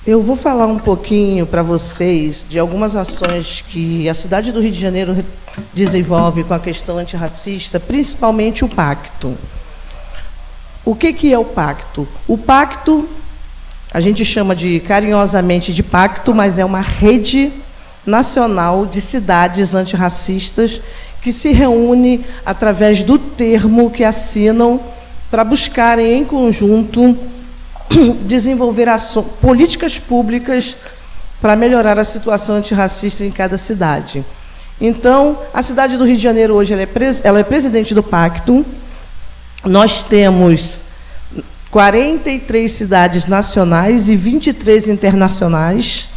Eu vou falar um pouquinho para vocês de algumas ações que a cidade do Rio de Janeiro desenvolve com a questão antirracista, principalmente o pacto. O que é o pacto? O pacto, a gente chama carinhosamente de pacto, mas é uma rede nacional de cidades antirracistas que se reúne através do termo que assinam para buscarem em conjunto desenvolver políticas públicas para melhorar a situação antirracista em cada cidade. Então, a cidade do Rio de Janeiro hoje ela é presidente do pacto. Nós temos 43 cidades nacionais e 23 internacionais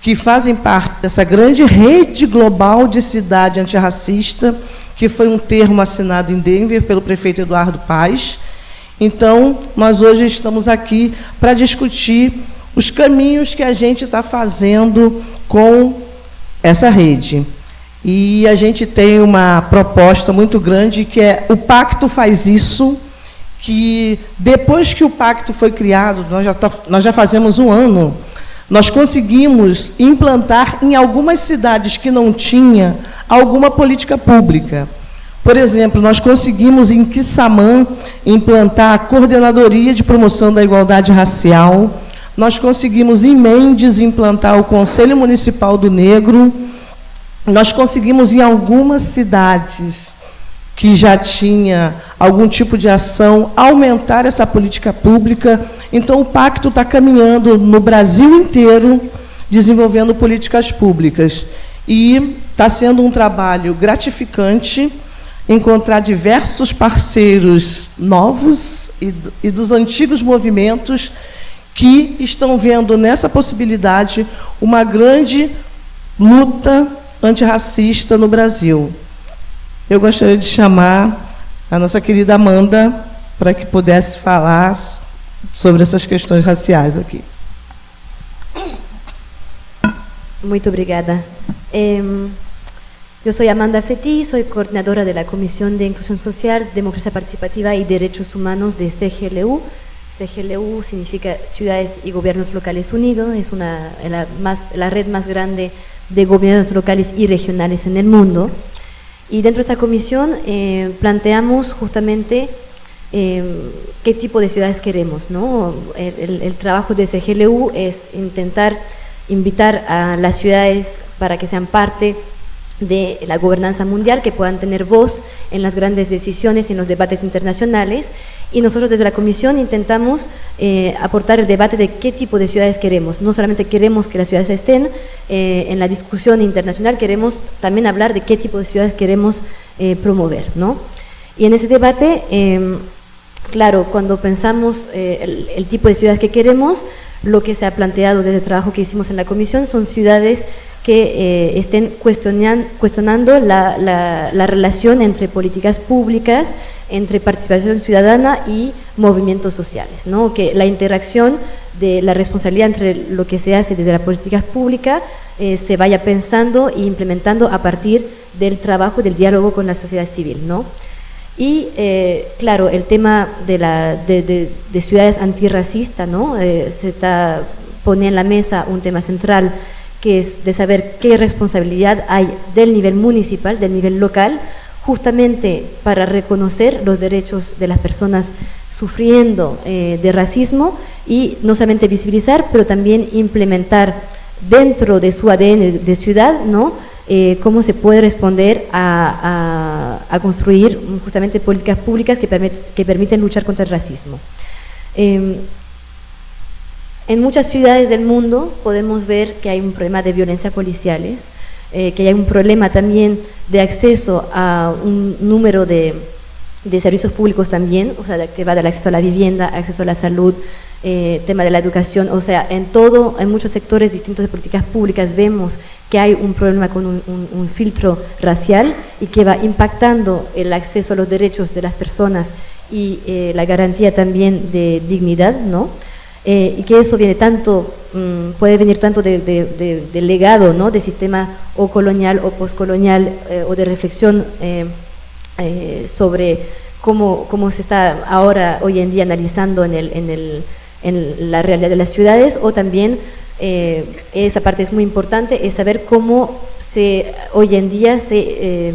que fazem parte dessa grande rede global de cidade antirracista, que foi um termo assinado em Denver pelo prefeito Eduardo Paes. Então, nós hoje estamos aqui para discutir os caminhos que a gente está fazendo com essa rede. E a gente tem uma proposta muito grande, que é o Pacto Faz Isso, que depois que o Pacto foi criado, nós já fazemos um ano, nós conseguimos implantar em algumas cidades que não tinha alguma política pública. Por exemplo, nós conseguimos em Quissamã implantar a Coordenadoria de Promoção da Igualdade Racial, nós conseguimos em Mendes implantar o Conselho Municipal do Negro, nós conseguimos em algumas cidades que já tinha algum tipo de ação aumentar essa política pública. Então, o pacto está caminhando no Brasil inteiro, desenvolvendo políticas públicas. E está sendo um trabalho gratificante encontrar diversos parceiros novos e dos antigos movimentos que estão vendo nessa possibilidade uma grande luta antirracista no Brasil. Eu gostaria de chamar a nossa querida Amanda para que pudesse falar sobre essas questões raciais aqui. Muito obrigada. Yo soy Amanda Feti, soy coordinadora de la Comisión de Inclusión Social, Democracia Participativa y Derechos Humanos de CGLU. CGLU significa Ciudades y Gobiernos Locales Unidos, es la red más grande de gobiernos locales y regionales en el mundo. Y dentro de esta comisión planteamos justamente qué tipo de ciudades queremos, ¿no? El trabajo de CGLU es intentar invitar a las ciudades para que sean parte de la gobernanza mundial, que puedan tener voz en las grandes decisiones y en los debates internacionales, y nosotros desde la Comisión intentamos aportar el debate de qué tipo de ciudades queremos. No solamente queremos que las ciudades estén en la discusión internacional, queremos también hablar de qué tipo de ciudades queremos promover, ¿no? Y en ese debate, claro, cuando pensamos el tipo de ciudades que queremos, lo que se ha planteado desde el trabajo que hicimos en la Comisión son ciudades que estén cuestionando la relación entre políticas públicas, entre participación ciudadana y movimientos sociales, ¿no? Que la interacción de la responsabilidad entre lo que se hace desde la política pública se vaya pensando e implementando a partir del trabajo, del diálogo con la sociedad civil, ¿no? Y claro, el tema de ciudades antirracistas, ¿no? Se está poniendo en la mesa un tema central, que es de saber qué responsabilidad hay del nivel municipal, del nivel local, justamente para reconocer los derechos de las personas sufriendo de racismo, y no solamente visibilizar, pero también implementar dentro de su ADN de ciudad, ¿no? Cómo se puede responder a construir justamente políticas públicas que permiten luchar contra el racismo. En muchas ciudades del mundo podemos ver que hay un problema de violencia policiales, que hay un problema también de acceso a un número de servicios públicos también, o sea, que va del acceso a la vivienda, acceso a la salud, tema de la educación, o sea, en muchos sectores distintos de políticas públicas vemos que hay un problema con un filtro racial y que va impactando el acceso a los derechos de las personas y la garantía también de dignidad, ¿no? Y que eso viene puede venir tanto de legado, ¿no? De sistema o colonial o postcolonial, o de reflexión sobre cómo se está ahora, hoy en día, analizando en la realidad de las ciudades, o también esa parte es muy importante, es saber cómo hoy en día se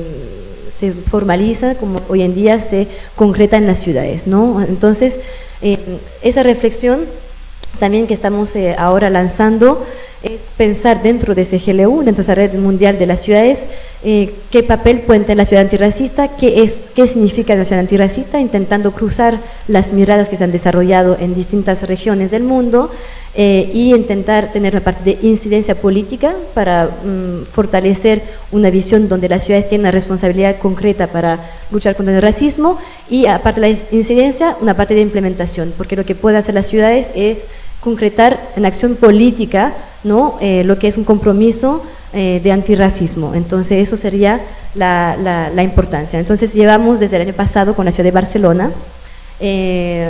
formaliza, cómo hoy en día se concreta en las ciudades, ¿no? Entonces, esa reflexión también que estamos ahora lanzando es pensar dentro de CGLU, dentro de esa red mundial de las ciudades, qué papel puede tener la ciudad antirracista, qué significa la ciudad antirracista, intentando cruzar las miradas que se han desarrollado en distintas regiones del mundo y intentar tener una parte de incidencia política para fortalecer una visión donde las ciudades tienen una responsabilidad concreta para luchar contra el racismo y, aparte de la incidencia, una parte de implementación, porque lo que pueden hacer las ciudades es concretar en acción política, ¿no? Lo que es un compromiso de antirracismo. Entonces, eso sería la importancia. Entonces, llevamos desde el año pasado con la ciudad de Barcelona,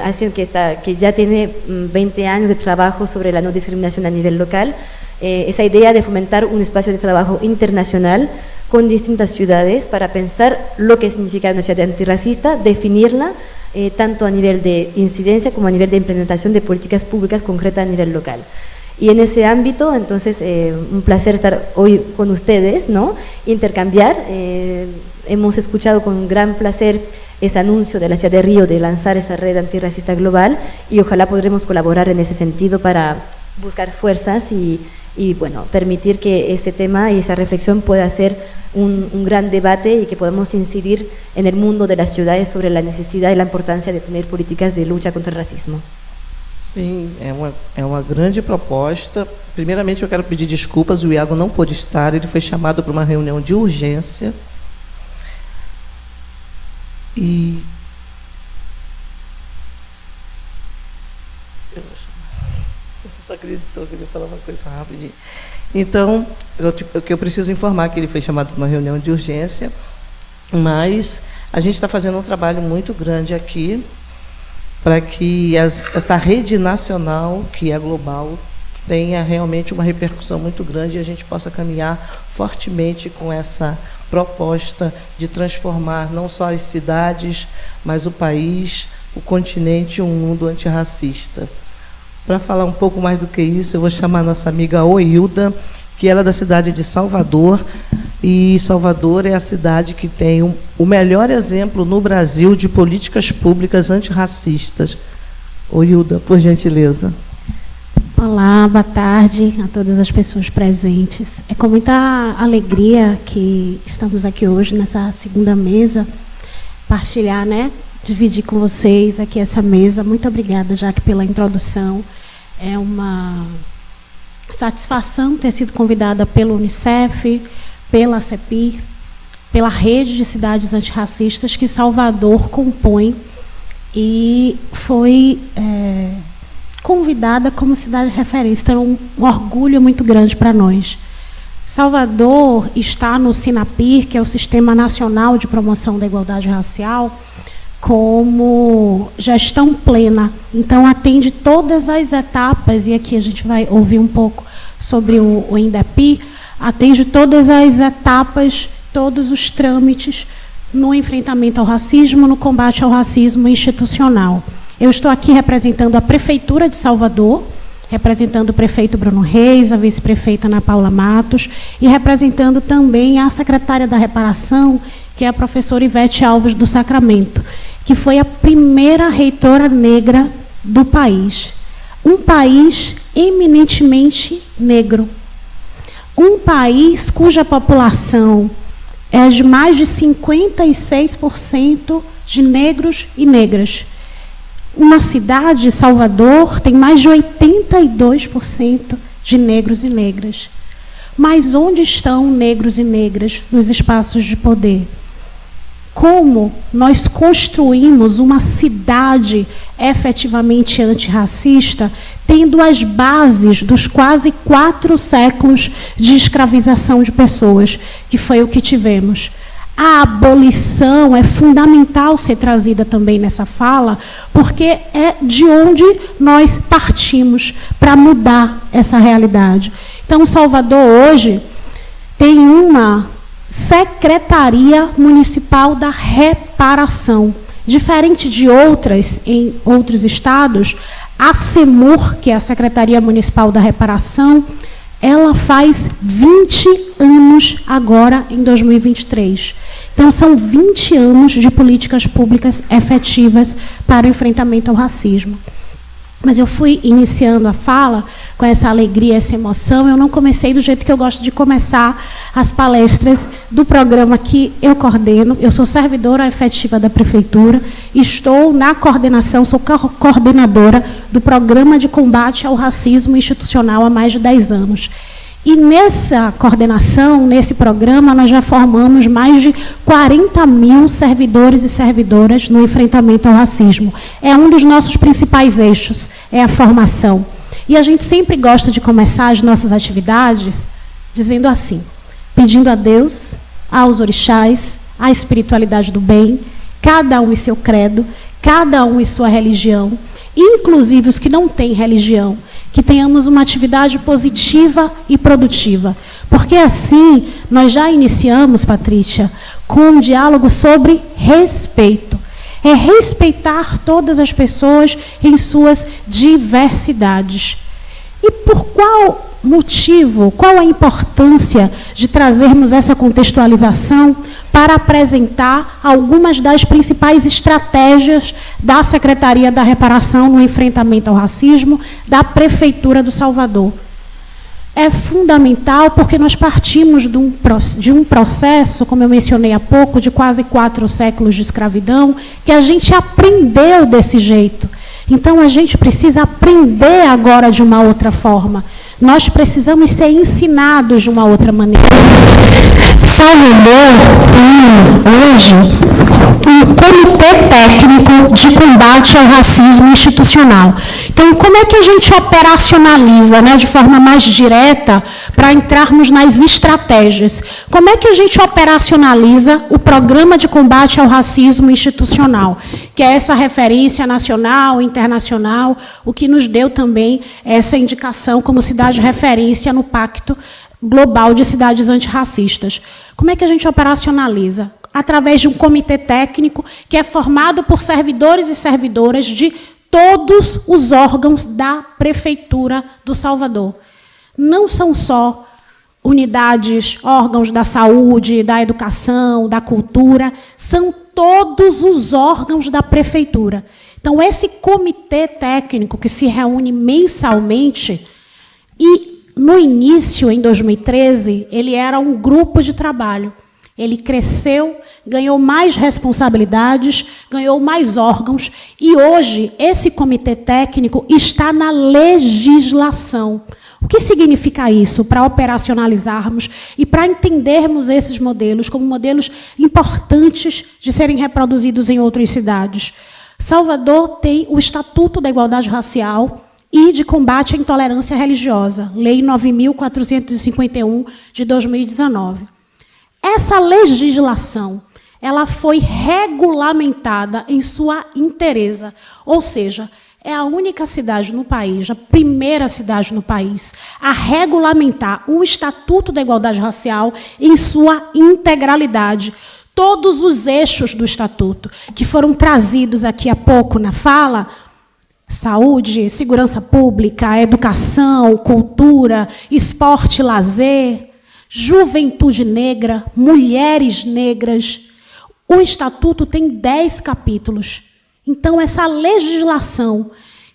así que ya tiene 20 años de trabajo sobre la no discriminación a nivel local, esa idea de fomentar un espacio de trabajo internacional con distintas ciudades para pensar lo que significa una ciudad antirracista, definirla, tanto a nivel de incidencia como a nivel de implementación de políticas públicas concretas a nivel local. Y en ese ámbito, entonces, un placer estar hoy con ustedes, ¿no? Intercambiar. Hemos escuchado con gran placer ese anuncio de la ciudad de Río de lanzar esa red antirracista global y ojalá podremos colaborar en ese sentido para buscar fuerzas y bueno, permitir que ese tema y esa reflexión pueda ser un gran debate y que podamos incidir en el mundo de las ciudades sobre la necesidad y la importancia de tener políticas de lucha contra el racismo. Sim, é uma grande proposta. Primeiramente, eu quero pedir desculpas, o Iago não pôde estar, ele foi chamado para uma reunião de urgência. E só queria falar uma coisa rapidinho. Então, eu preciso informar que ele foi chamado para uma reunião de urgência, mas a gente está fazendo um trabalho muito grande aqui para que essa rede nacional, que é global, tenha realmente uma repercussão muito grande e a gente possa caminhar fortemente com essa proposta de transformar não só as cidades, mas o país, o continente, um mundo antirracista. Para falar um pouco mais do que isso, eu vou chamar a nossa amiga Oilda, que ela é da cidade de Salvador, e Salvador é a cidade que tem o melhor exemplo no Brasil de políticas públicas antirracistas. Oilda, por gentileza. Olá, boa tarde a todas as pessoas presentes. É com muita alegria que estamos aqui hoje nessa segunda mesa, partilhar, né, dividir com vocês aqui essa mesa. Muito obrigada, Jaque, pela introdução. É uma satisfação ter sido convidada pelo Unicef, pela CEPI, pela rede de cidades antirracistas que Salvador compõe, e foi convidada como cidade de referência. Então, um orgulho muito grande para nós. Salvador está no SINAPIR, que é o Sistema Nacional de Promoção da Igualdade Racial, como gestão plena. Então, atende todas as etapas, e aqui a gente vai ouvir um pouco sobre o INDEPI, atende todas as etapas, todos os trâmites no enfrentamento ao racismo, no combate ao racismo institucional. Eu estou aqui representando a Prefeitura de Salvador, representando o prefeito Bruno Reis, a vice-prefeita Ana Paula Matos, e representando também a secretária da Reparação, que é a professora Ivete Alves do Sacramento, que foi a primeira reitora negra do país. Um país eminentemente negro. Um país cuja população é de mais de 56% de negros e negras. Uma cidade, Salvador, tem mais de 82% de negros e negras. Mas onde estão negros e negras nos espaços de poder? Como nós construímos uma cidade efetivamente antirracista, tendo as bases dos quase 4 séculos de escravização de pessoas, que foi o que tivemos? A abolição é fundamental ser trazida também nessa fala, porque é de onde nós partimos para mudar essa realidade. Então, Salvador hoje tem uma Secretaria Municipal da Reparação. Diferente de outras, em outros estados, A SEMUR, que é a Secretaria Municipal da Reparação, ela faz 20 anos agora, em 2023. Então, são 20 anos de políticas públicas efetivas para o enfrentamento ao racismo. Mas eu fui iniciando a fala com essa alegria, essa emoção. Eu não comecei do jeito que eu gosto de começar as palestras do programa que eu coordeno. Eu sou servidora efetiva da Prefeitura, estou na coordenação, sou coordenadora do Programa de Combate ao Racismo Institucional há mais de 10 anos. E nessa coordenação, nesse programa, nós já formamos mais de 40 mil servidores e servidoras no enfrentamento ao racismo. É um dos nossos principais eixos, é a formação. E a gente sempre gosta de começar as nossas atividades dizendo assim, pedindo a Deus, aos orixás, à espiritualidade do bem, cada um em seu credo, cada um em sua religião, inclusive os que não têm religião, que tenhamos uma atividade positiva e produtiva. Porque assim, nós já iniciamos, Patrícia, com um diálogo sobre respeito. É respeitar todas as pessoas em suas diversidades. E por qual motivo, qual a importância de trazermos essa contextualização para apresentar algumas das principais estratégias da Secretaria da Reparação no enfrentamento ao racismo da Prefeitura do Salvador? É fundamental porque nós partimos de um processo, como eu mencionei há pouco, de quase 4 séculos de escravidão, que a gente aprendeu desse jeito. Então, a gente precisa aprender agora de uma outra forma. Nós precisamos ser ensinados de uma outra maneira. Salvador tem hoje um comitê técnico de combate ao racismo institucional. Então, como é que a gente operacionaliza, né, de forma mais direta, para entrarmos nas estratégias? Como é que a gente operacionaliza o Programa de Combate ao Racismo Institucional, que é essa referência nacional, internacional, o que nos deu também essa indicação como cidade referência no Pacto Global de Cidades Antirracistas? Como é que a gente operacionaliza? Através de um comitê técnico que é formado por servidores e servidoras de todos os órgãos da Prefeitura do Salvador. Não são só unidades, órgãos da saúde, da educação, da cultura, são todos os órgãos da Prefeitura. Então, esse comitê técnico que se reúne mensalmente, e no início, em 2013, ele era um grupo de trabalho. Ele cresceu, ganhou mais responsabilidades, ganhou mais órgãos, e hoje esse comitê técnico está na legislação. O que significa isso para operacionalizarmos e para entendermos esses modelos como modelos importantes de serem reproduzidos em outras cidades? Salvador tem o Estatuto da Igualdade Racial e de Combate à Intolerância Religiosa, Lei 9.451, de 2019. Essa legislação, ela foi regulamentada em sua inteireza, ou seja, é a única cidade no país, a primeira cidade no país, a regulamentar o Estatuto da Igualdade Racial em sua integralidade. Todos os eixos do Estatuto, que foram trazidos aqui há pouco na fala, saúde, segurança pública, educação, cultura, esporte, lazer, juventude negra, mulheres negras. O Estatuto tem 10 capítulos. Então, essa legislação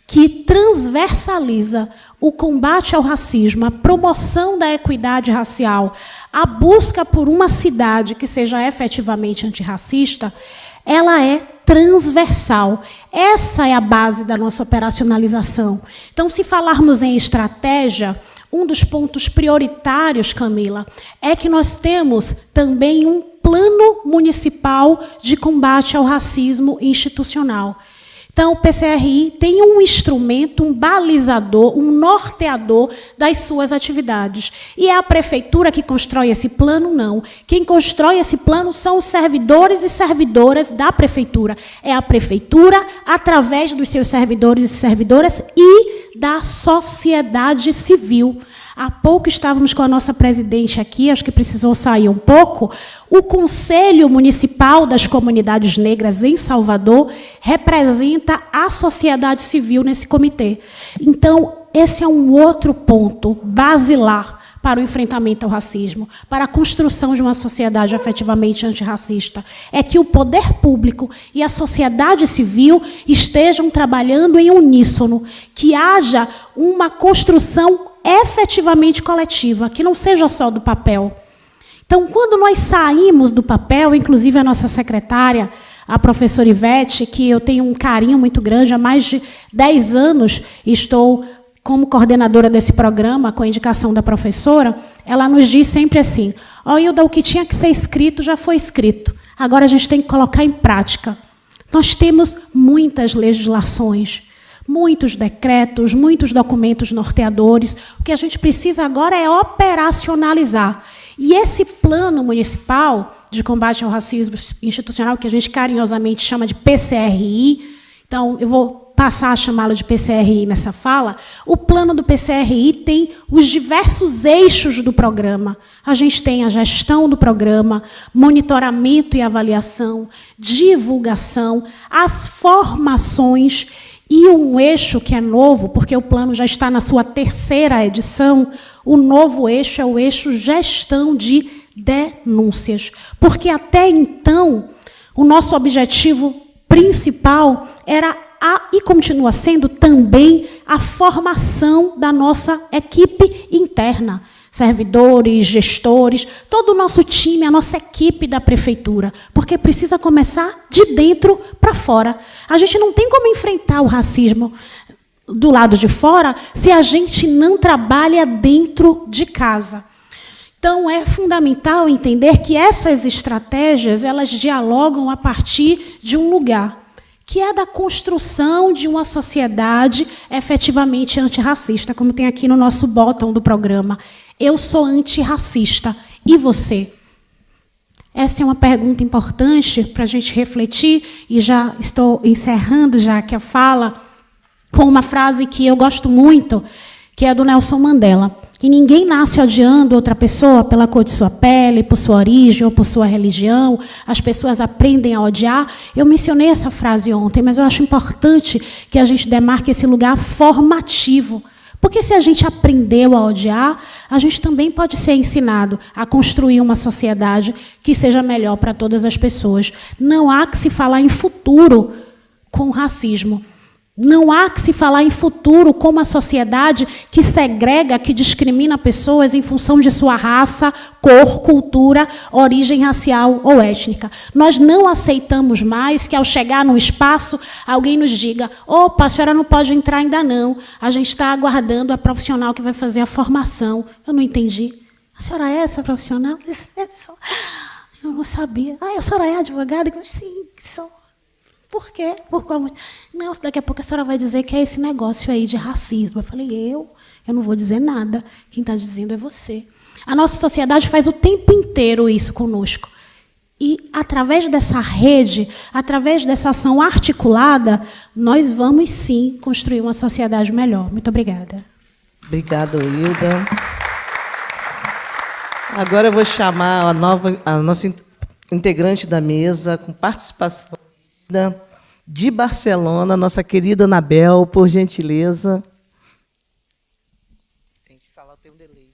que transversaliza o combate ao racismo, a promoção da equidade racial, a busca por uma cidade que seja efetivamente antirracista, ela é transversal. Essa é a base da nossa operacionalização. Então, se falarmos em estratégia, um dos pontos prioritários, Camila, é que nós temos também um plano municipal de combate ao racismo institucional. Então, o PCRI tem um instrumento, um balizador, um norteador das suas atividades. E é a prefeitura que constrói esse plano? Não. Quem constrói esse plano são os servidores e servidoras da prefeitura. É a prefeitura, através dos seus servidores e servidoras, e da sociedade civil. Há pouco estávamos com a nossa presidente aqui, acho que precisou sair um pouco. O Conselho Municipal das Comunidades Negras em Salvador representa a sociedade civil nesse comitê. Então, esse é um outro ponto basilar para o enfrentamento ao racismo, para a construção de uma sociedade efetivamente antirracista, é que o poder público e a sociedade civil estejam trabalhando em uníssono, que haja uma construção efetivamente coletiva, que não seja só do papel. Então, quando nós saímos do papel, inclusive a nossa secretária, a professora Ivete, que eu tenho um carinho muito grande, há mais de 10 anos estou como coordenadora desse programa, com a indicação da professora, ela nos diz sempre assim: ó, Hilda, o que tinha que ser escrito já foi escrito, agora a gente tem que colocar em prática. Nós temos muitas legislações, muitos decretos, muitos documentos norteadores. O que a gente precisa agora é operacionalizar. E esse plano municipal de combate ao racismo institucional, que a gente carinhosamente chama de PCRI, então eu vou passar a chamá-lo de PCRI nessa fala, o plano do PCRI tem os diversos eixos do programa. A gente tem a gestão do programa, monitoramento e avaliação, divulgação, as formações e um eixo que é novo, porque o plano já está na sua 3ª edição, o novo eixo é o eixo gestão de denúncias. Porque até então, o nosso objetivo principal era e continua sendo também a formação da nossa equipe interna, servidores, gestores, todo o nosso time, a nossa equipe da prefeitura, porque precisa começar de dentro para fora. A gente não tem como enfrentar o racismo do lado de fora se a gente não trabalha dentro de casa. Então, é fundamental entender que essas estratégias, elas dialogam a partir de um lugar, que é da construção de uma sociedade efetivamente antirracista, como tem aqui no nosso botão do programa. Eu sou antirracista. E você? Essa é uma pergunta importante para a gente refletir, e já estou encerrando já que a fala com uma frase que eu gosto muito, que é do Nelson Mandela. E ninguém nasce odiando outra pessoa pela cor de sua pele, por sua origem ou por sua religião. As pessoas aprendem a odiar. Eu mencionei essa frase ontem, mas eu acho importante que a gente demarque esse lugar formativo. Porque se a gente aprendeu a odiar, a gente também pode ser ensinado a construir uma sociedade que seja melhor para todas as pessoas. Não há que se falar em futuro com racismo. Não há que se falar em futuro com uma sociedade que segrega, que discrimina pessoas em função de sua raça, cor, cultura, origem racial ou étnica. Nós não aceitamos mais que, ao chegar num espaço, alguém nos diga: opa, a senhora não pode entrar ainda não, a gente está aguardando a profissional que vai fazer a formação. Eu não entendi. A senhora é essa profissional? Eu não sabia. Ah, a senhora é advogada? Sim, sou. Por quê? Por qual? Não, daqui a pouco a senhora vai dizer que é esse negócio aí de racismo. Eu falei, eu não vou dizer nada. Quem está dizendo é você. A nossa sociedade faz o tempo inteiro isso conosco. E, através dessa rede, através dessa ação articulada, nós vamos, sim, construir uma sociedade melhor. Muito obrigada. Obrigada, Hilda. Agora eu vou chamar a nossa integrante da mesa, com participação de Barcelona, nossa querida Anabel, por gentileza. Tem que falar, tem um delay.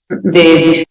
de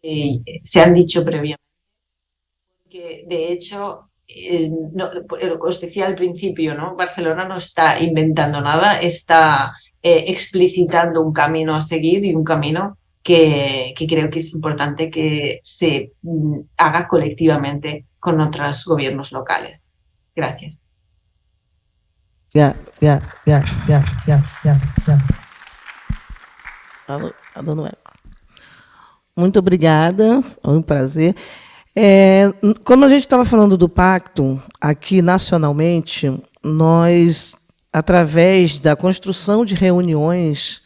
se han dicho previamente, que de hecho, os decía al principio, ¿no? Barcelona no está inventando nada, está explicitando un camino a seguir y un camino que creo que es importante que se haga colectivamente con otros gobiernos locales. Gracias. Dando eco. Muito obrigada, foi um prazer. Quando a gente estava falando do pacto, aqui nacionalmente, nós, através da construção de reuniões,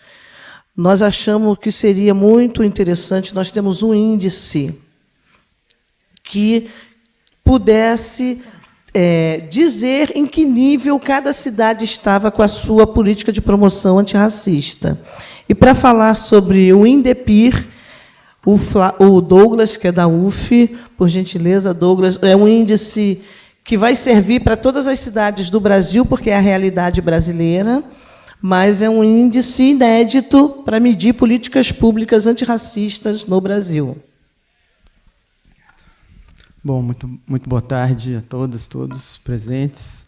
nós achamos que seria muito interessante, nós temos um índice que pudesse dizer em que nível cada cidade estava com a sua política de promoção antirracista. E, para falar sobre o INDEPIR, o Douglas, que é da UF, por gentileza, Douglas, é um índice que vai servir para todas as cidades do Brasil, porque é a realidade brasileira, mas é um índice inédito para medir políticas públicas antirracistas no Brasil. Bom, muito boa tarde a todas, todos presentes.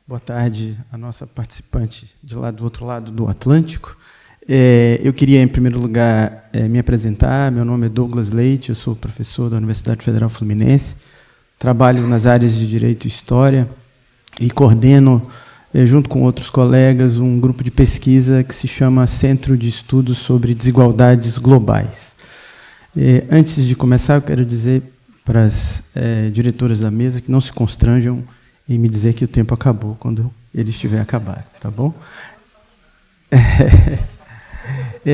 Boa tarde à nossa participante do outro lado do Atlântico. Eu queria, em primeiro lugar, me apresentar. Meu nome é Douglas Leite, eu sou professor da Universidade Federal Fluminense, trabalho nas áreas de Direito e História e coordeno, junto com outros colegas, um grupo de pesquisa que se chama Centro de Estudos sobre Desigualdades Globais. Antes de começar, eu quero dizer para as diretoras da mesa que não se constranjam em me dizer que o tempo acabou quando ele estiver acabado, tá bom?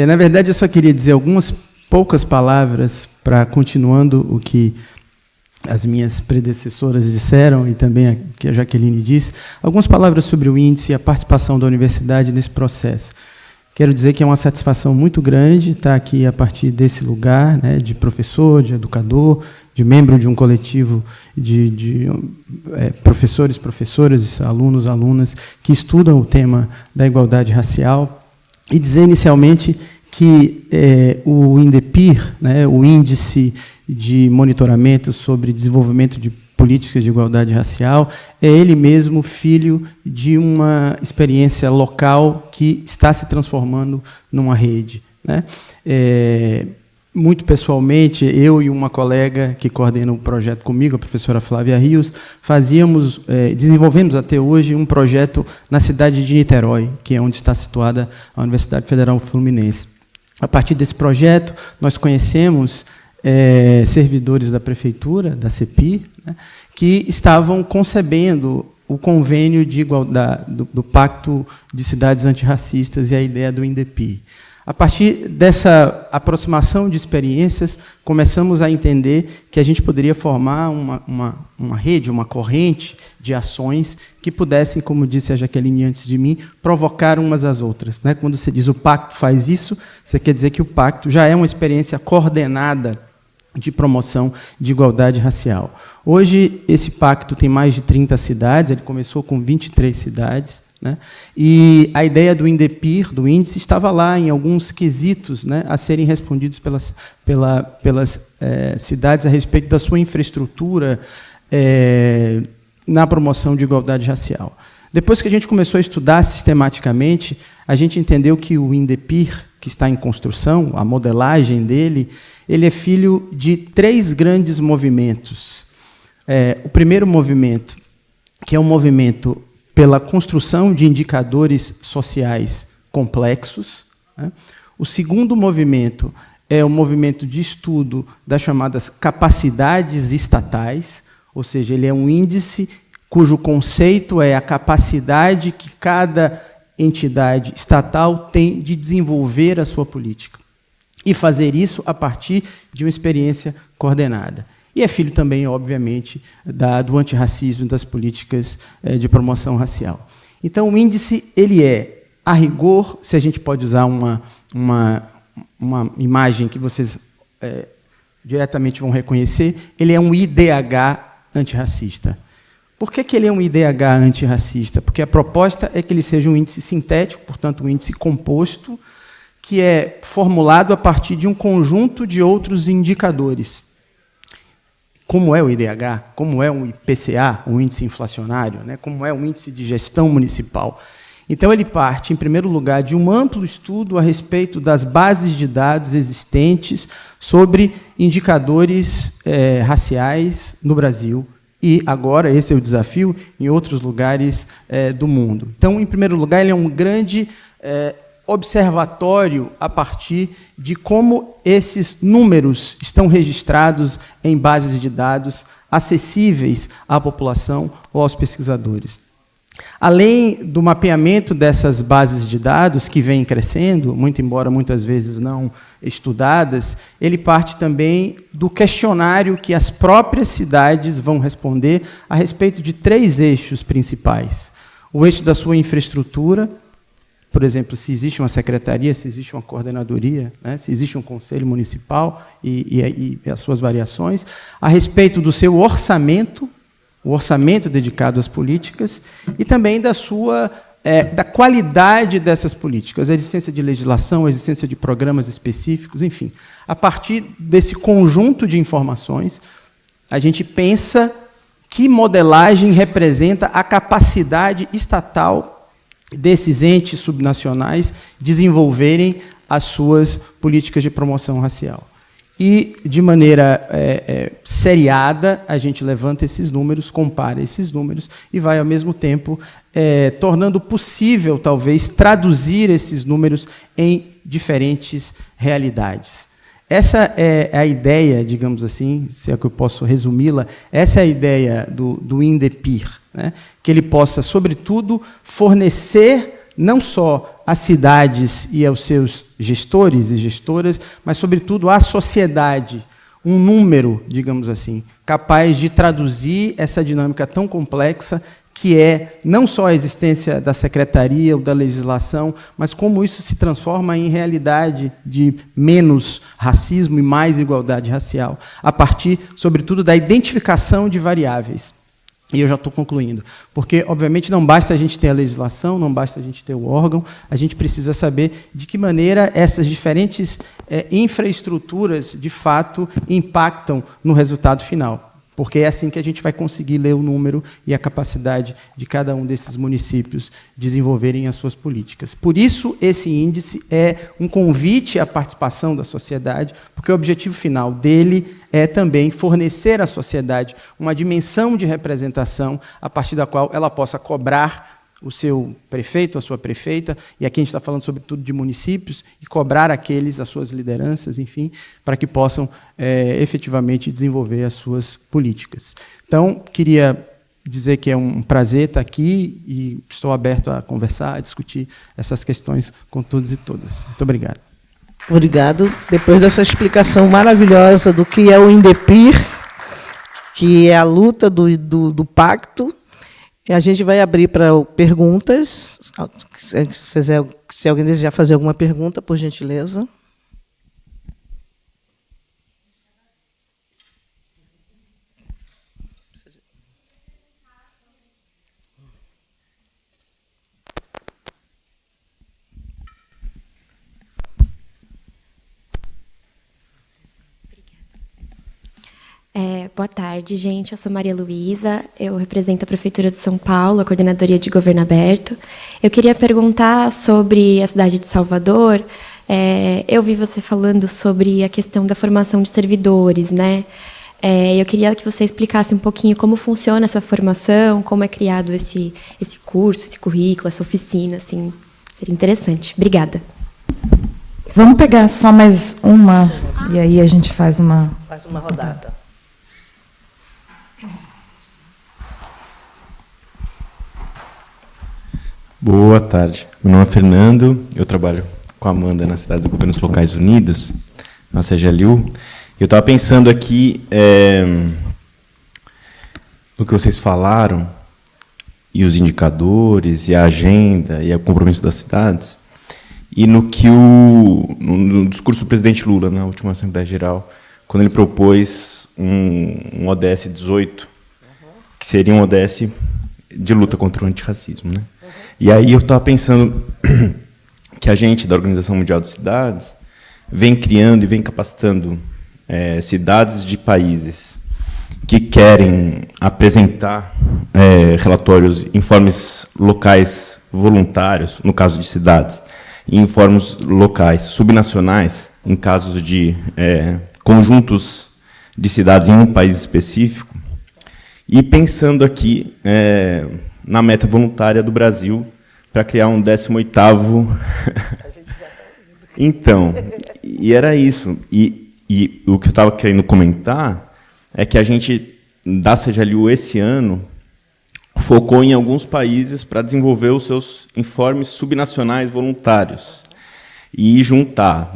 Na verdade, eu só queria dizer algumas poucas palavras para, continuando o que as minhas predecessoras disseram e também o que a Jaqueline disse, algumas palavras sobre o índice e a participação da universidade nesse processo. Quero dizer que é uma satisfação muito grande estar aqui a partir desse lugar, né, de professor, de educador, de membro de um coletivo de professores, professoras, alunos, alunas que estudam o tema da igualdade racial. E dizer inicialmente que o INDEPIR, né, o Índice de Monitoramento sobre Desenvolvimento de Políticas de Igualdade Racial, é ele mesmo filho de uma experiência local que está se transformando numa rede, né? Muito pessoalmente, eu e uma colega que coordena o projeto comigo, a professora Flávia Rios, desenvolvemos até hoje um projeto na cidade de Niterói, que é onde está situada a Universidade Federal Fluminense. A partir desse projeto, nós conhecemos servidores da prefeitura, da CEPI, né, que estavam concebendo o convênio de igualdade, do Pacto de Cidades Antirracistas e a ideia do INDEPIR. A partir dessa aproximação de experiências, começamos a entender que a gente poderia formar uma rede, uma corrente de ações que pudessem, como disse a Jaqueline antes de mim, provocar umas às outras, né? Quando você diz o pacto faz isso, você quer dizer que o pacto já é uma experiência coordenada de promoção de igualdade racial. Hoje, esse pacto tem mais de 30 cidades, ele começou com 23 cidades, né? E a ideia do INDEPIR, do índice, estava lá em alguns quesitos, né, a serem respondidos pelas cidades a respeito da sua infraestrutura na promoção de igualdade racial. Depois que a gente começou a estudar sistematicamente, a gente entendeu que o INDEPIR, que está em construção, a modelagem dele, ele é filho de 3 grandes movimentos. O primeiro movimento, que é um movimento pela construção de indicadores sociais complexos, né? O segundo movimento é o movimento de estudo das chamadas capacidades estatais, ou seja, ele é um índice cujo conceito é a capacidade que cada entidade estatal tem de desenvolver a sua política e fazer isso a partir de uma experiência coordenada. E é filho também, obviamente, do antirracismo, das políticas de promoção racial. Então, o índice ele é, a rigor, se a gente pode usar uma imagem que vocês diretamente vão reconhecer, ele é um IDH antirracista. Por que ele é um IDH antirracista? Porque a proposta é que ele seja um índice sintético, portanto, um índice composto, que é formulado a partir de um conjunto de outros indicadores, como é o IDH, como é um IPCA, um índice inflacionário, né, como é um índice de gestão municipal. Então, ele parte, em primeiro lugar, de um amplo estudo a respeito das bases de dados existentes sobre indicadores raciais no Brasil. E, agora, esse é o desafio, em outros lugares do mundo. Então, em primeiro lugar, ele é um grande observatório a partir de como esses números estão registrados em bases de dados acessíveis à população ou aos pesquisadores. Além do mapeamento dessas bases de dados, que vêm crescendo, muito embora muitas vezes não estudadas, ele parte também do questionário que as próprias cidades vão responder a respeito de 3 eixos principais. O eixo da sua infraestrutura, por exemplo, se existe uma secretaria, se existe uma coordenadoria, né, se existe um conselho municipal e as suas variações, a respeito do seu orçamento, o orçamento dedicado às políticas, e também da qualidade dessas políticas, a existência de legislação, a existência de programas específicos, enfim. A partir desse conjunto de informações, a gente pensa que modelagem representa a capacidade estatal desses entes subnacionais desenvolverem as suas políticas de promoção racial. E, de maneira seriada, a gente levanta esses números, compara esses números e vai, ao mesmo tempo, tornando possível, talvez, traduzir esses números em diferentes realidades. Essa é a ideia, digamos assim, se é que eu posso resumi-la, essa é a ideia do INDEPIR, né? Que ele possa, sobretudo, fornecer não só às cidades e aos seus gestores e gestoras, mas, sobretudo, à sociedade, um número, digamos assim, capaz de traduzir essa dinâmica tão complexa que é não só a existência da secretaria ou da legislação, mas como isso se transforma em realidade de menos racismo e mais igualdade racial, a partir, sobretudo, da identificação de variáveis. E eu já estou concluindo, porque, obviamente, não basta a gente ter a legislação, não basta a gente ter o órgão, a gente precisa saber de que maneira essas diferentes infraestruturas, de fato, impactam no resultado final. Porque é assim que a gente vai conseguir ler o número e a capacidade de cada um desses municípios desenvolverem as suas políticas. Por isso, esse índice é um convite à participação da sociedade, porque o objetivo final dele é também fornecer à sociedade uma dimensão de representação a partir da qual ela possa cobrar o seu prefeito, a sua prefeita, e aqui a gente está falando sobretudo de municípios, e cobrar aqueles, as suas lideranças, enfim, para que possam efetivamente desenvolver as suas políticas. Então, queria dizer que é um prazer estar aqui e estou aberto a conversar, a discutir essas questões com todos e todas. Muito obrigado. Obrigado. Depois dessa explicação maravilhosa do que é o INDEPIR, que é a luta do pacto, a gente vai abrir para perguntas. Se alguém desejar fazer alguma pergunta, por gentileza. Boa tarde, gente. Eu sou Maria Luísa, eu represento a Prefeitura de São Paulo, a Coordenadoria de Governo Aberto. Eu queria perguntar sobre a cidade de Salvador. Eu vi você falando sobre a questão da formação de servidores, né? Eu queria que você explicasse um pouquinho como funciona essa formação, como é criado esse curso, esse currículo, essa oficina, assim. Seria interessante. Obrigada. Vamos pegar só mais uma, e aí a gente faz uma rodada. Boa tarde. Meu nome é Fernando, eu trabalho com a Amanda na Cidade dos Governos Locais Unidos, na CGLU. Eu estava pensando aqui no que vocês falaram, e os indicadores, e a agenda, e o compromisso das cidades, e no que no discurso do presidente Lula, na última Assembleia Geral, quando ele propôs um ODS 18, que seria um ODS de luta contra o antirracismo, né? E aí eu estava pensando que a gente, da Organização Mundial de Cidades, vem criando e vem capacitando cidades de países que querem apresentar relatórios, informes locais voluntários, no caso de cidades, e informes locais subnacionais, em casos de conjuntos de cidades em um país específico, e pensando aqui na meta voluntária do Brasil para criar um 18º... Então, e era isso. E o que eu estava querendo comentar é que a gente, da CGLU, esse ano, focou em alguns países para desenvolver os seus informes subnacionais voluntários e juntar,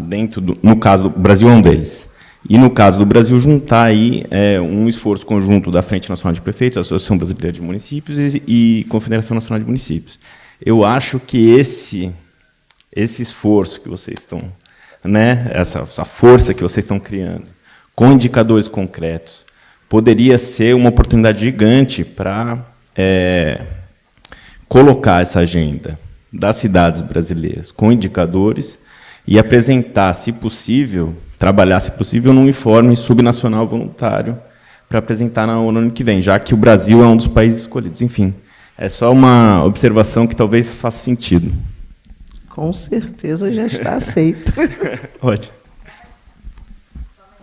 no caso do Brasil é um deles, e no caso do Brasil, juntar aí um esforço conjunto da Frente Nacional de Prefeitos, Associação Brasileira de Municípios e Confederação Nacional de Municípios. Eu acho que esse esforço que vocês estão, essa força que vocês estão criando, com indicadores concretos, poderia ser uma oportunidade gigante para colocar essa agenda das cidades brasileiras com indicadores e apresentar, se possível, trabalhar, se possível, num informe subnacional voluntário para apresentar na ONU ano que vem, já que o Brasil é um dos países escolhidos. Enfim, é só uma observação que talvez faça sentido. Com certeza já está aceito. Ótimo.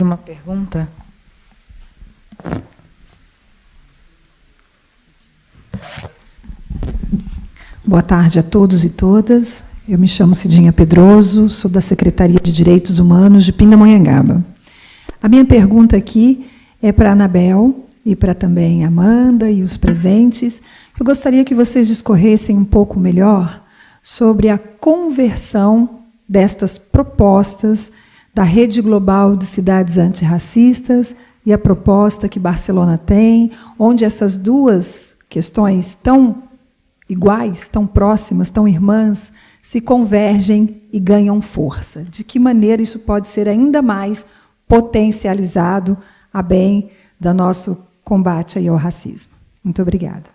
Uma pergunta? Boa tarde a todos e todas. Eu me chamo Cidinha Pedroso, sou da Secretaria de Direitos Humanos de Pindamonhangaba. A minha pergunta aqui é para a Anabel e para também a Amanda e os presentes. Eu gostaria que vocês discorressem um pouco melhor sobre a conversão destas propostas da Rede Global de Cidades Antirracistas e a proposta que Barcelona tem, onde essas duas questões tão iguais, tão próximas, tão irmãs, se convergem e ganham força. De que maneira isso pode ser ainda mais potencializado a bem do nosso combate aí ao racismo? Muito obrigada.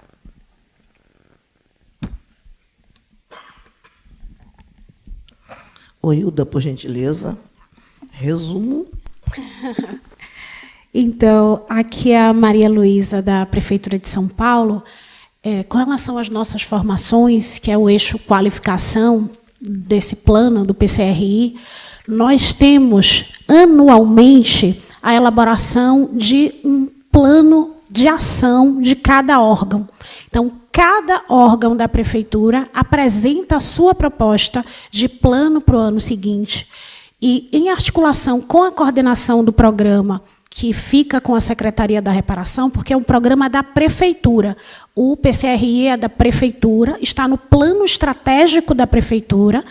Hilda, por gentileza, resumo. Então, aqui é a Maria Luísa, da Prefeitura de São Paulo. Com relação às nossas formações, que é o eixo qualificação desse plano do PCRI, nós temos anualmente a elaboração de um plano de ação de cada órgão. Então, cada órgão da prefeitura apresenta a sua proposta de plano para o ano seguinte. E, em articulação com a coordenação do programa, que fica com a Secretaria da Reparação, porque é um programa da prefeitura. O PCRI é da prefeitura, está no plano estratégico da prefeitura,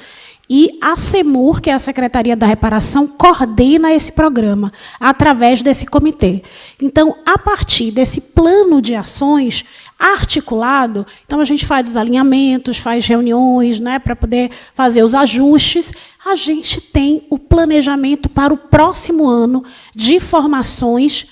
e a CEMUR, que é a Secretaria da Reparação, coordena esse programa, através desse comitê. Então, a partir desse plano de ações articulado, então a gente faz os alinhamentos, faz reuniões, para poder fazer os ajustes. A gente tem o planejamento para o próximo ano de formações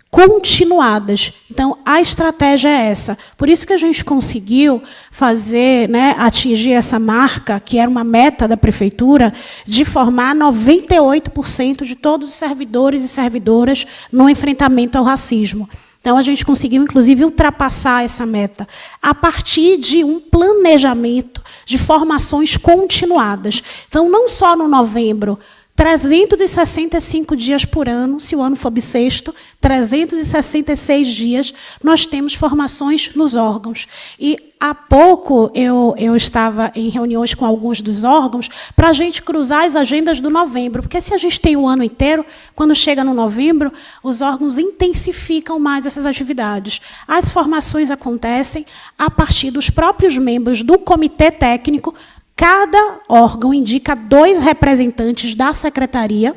continuadas. Então, a estratégia é essa. Por isso que a gente conseguiu fazer, atingir essa marca, que era uma meta da prefeitura, de formar 98% de todos os servidores e servidoras no enfrentamento ao racismo. Então, a gente conseguiu, inclusive, ultrapassar essa meta a partir de um planejamento de formações continuadas. Então, não só no novembro, 365 dias por ano, se o ano for bissexto, 366 dias, nós temos formações nos órgãos. E há pouco eu estava em reuniões com alguns dos órgãos para a gente cruzar as agendas do novembro, porque se a gente tem o ano inteiro, quando chega no novembro, os órgãos intensificam mais essas atividades. As formações acontecem a partir dos próprios membros do comitê técnico. Cada órgão indica 2 representantes da secretaria.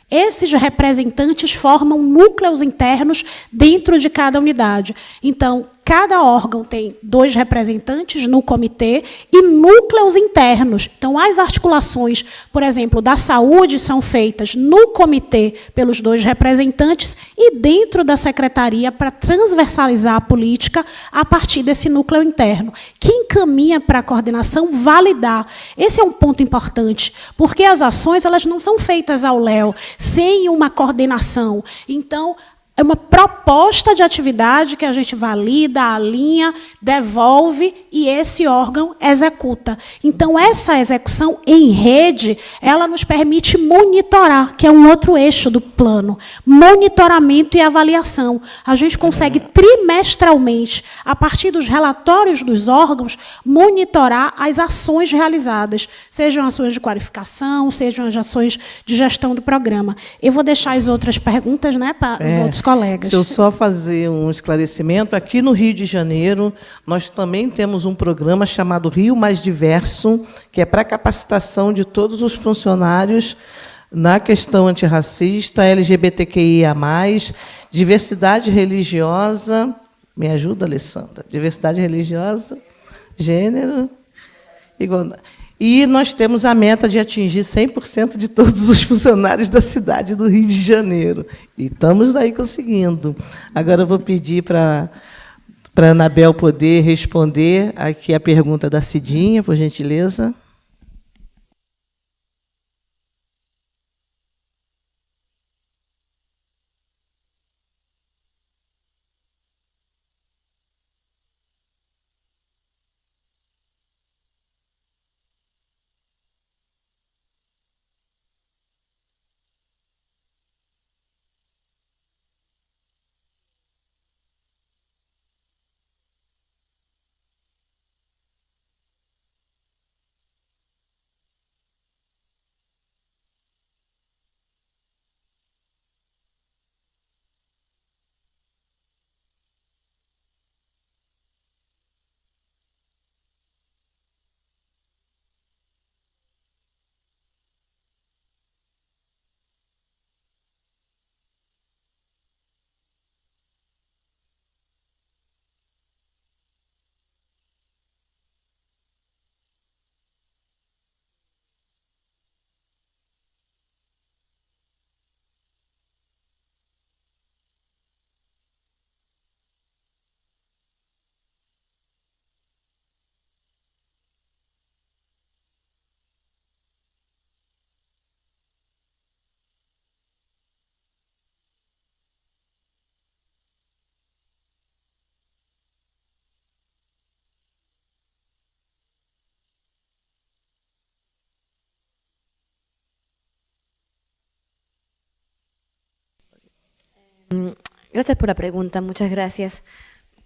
Esses representantes formam núcleos internos dentro de cada unidade. Então, cada órgão tem 2 representantes no comitê e núcleos internos. Então, as articulações, por exemplo, da saúde são feitas no comitê pelos 2 representantes e dentro da secretaria para transversalizar a política a partir desse núcleo interno, que encaminha para a coordenação validar. Esse é um ponto importante, porque as ações elas não são feitas ao léu, sem uma coordenação. Então, é uma proposta de atividade que a gente valida, alinha, devolve e esse órgão executa. Então, essa execução em rede, ela nos permite monitorar, que é um outro eixo do plano. Monitoramento e avaliação. A gente consegue trimestralmente, a partir dos relatórios dos órgãos, monitorar as ações realizadas, sejam ações de qualificação, sejam as ações de gestão do programa. Eu vou deixar as outras perguntas, né, para os outros colegas. Se eu só fazer um esclarecimento, aqui no Rio de Janeiro, nós também temos um programa chamado Rio Mais Diverso, que é para capacitação de todos os funcionários na questão antirracista, LGBTQIA+, diversidade religiosa, me ajuda, Alessandra? Diversidade religiosa, gênero, igualdade. E nós temos a meta de atingir 100% de todos os funcionários da cidade do Rio de Janeiro. E estamos aí conseguindo. Agora eu vou pedir para a Anabel poder responder aqui a pergunta da Cidinha, por gentileza. Gracias por la pregunta, muchas gracias.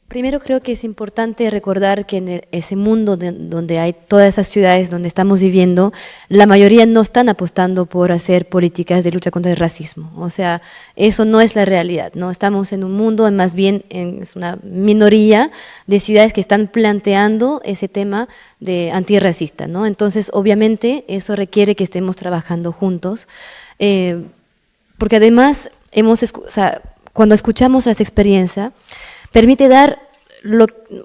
Primero creo que es importante recordar que en ese mundo donde hay todas esas ciudades donde estamos viviendo, la mayoría no están apostando por hacer políticas de lucha contra el racismo. O sea, eso no es la realidad, ¿no? Estamos en un mundo, más bien es una minoría de ciudades que están planteando ese tema de antirracista, ¿no? Entonces, obviamente, eso requiere que estemos trabajando juntos, porque además cuando escuchamos las experiencias, permite dar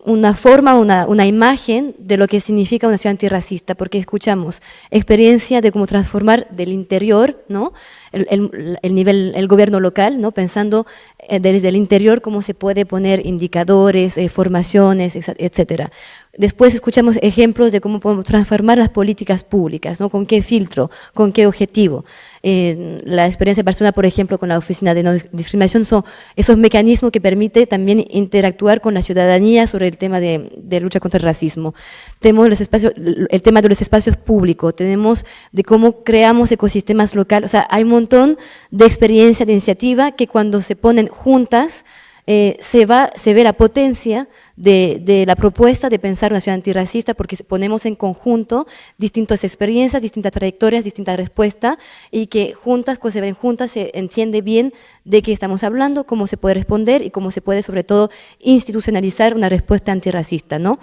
una forma, una imagen de lo que significa una ciudad antirracista, porque escuchamos experiencia de cómo transformar del interior, ¿no? el gobierno local, ¿no? Pensando desde el interior cómo se puede poner indicadores, formaciones, etcétera. Después escuchamos ejemplos de cómo podemos transformar las políticas públicas, ¿no? Con qué filtro, con qué objetivo. La experiencia de Barcelona, por ejemplo, con la Oficina de No Discriminación, son esos mecanismos que permiten también interactuar con la ciudadanía sobre el tema de lucha contra el racismo. Tenemos el tema de los espacios públicos, tenemos de cómo creamos ecosistemas locales, o sea, hay un montón de experiencia, de iniciativa que cuando se ponen juntas, se ve la potencia de la propuesta de pensar una ciudad antirracista, porque ponemos en conjunto distintas experiencias, distintas trayectorias, distintas respuestas, y que juntas, cuando se ven juntas, se entiende bien de qué estamos hablando, cómo se puede responder y cómo se puede, sobre todo, institucionalizar una respuesta antirracista, ¿no?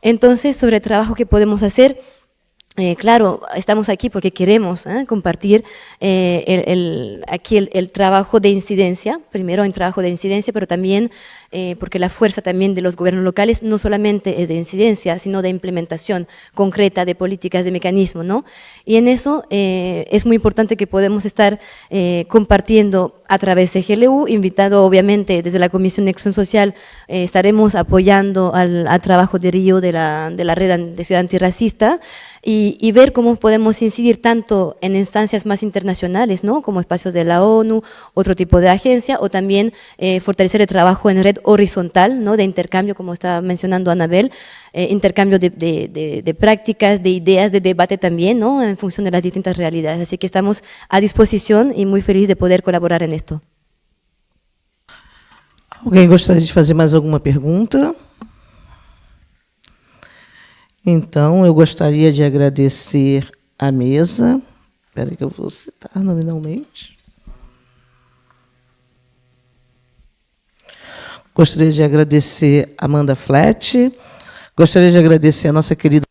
Entonces, sobre el trabajo que podemos hacer, claro, estamos aquí porque queremos compartir aquí el trabajo de incidencia, primero en trabajo de incidencia, pero también porque la fuerza también de los gobiernos locales no solamente es de incidencia, sino de implementación concreta de políticas, de mecanismos, ¿no? Y en eso es muy importante que podemos estar compartiendo a través de GLU, invitado obviamente desde la Comisión de Inclusión Social, estaremos apoyando al trabajo de Río de la Red de Ciudad Antirracista, y ver cómo podemos incidir tanto en instancias más internacionales, ¿no? Como espacios de la ONU, otro tipo de agencia, o también fortalecer el trabajo en red horizontal, ¿no? De intercambio, como estaba mencionando Anabel, intercambio de prácticas, de ideas, de debate también, ¿no? En función de las distintas realidades. Así que estamos a disposición y muy feliz de poder colaborar en esto. Alguém gostaria de fazer mais alguma pergunta? Então, eu gostaria de agradecer à mesa. Espera que eu vou citar nominalmente. Gostaria de agradecer a Amanda Flat. Gostaria de agradecer a nossa querida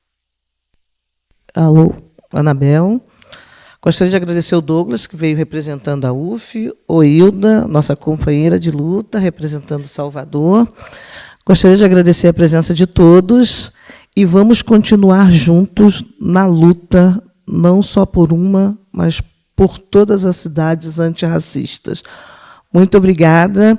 Anabel. Gostaria de agradecer o Douglas, que veio representando a UF, o Hilda, nossa companheira de luta, representando Salvador. Gostaria de agradecer a presença de todos e vamos continuar juntos na luta, não só por uma, mas por todas as cidades antirracistas. Muito obrigada.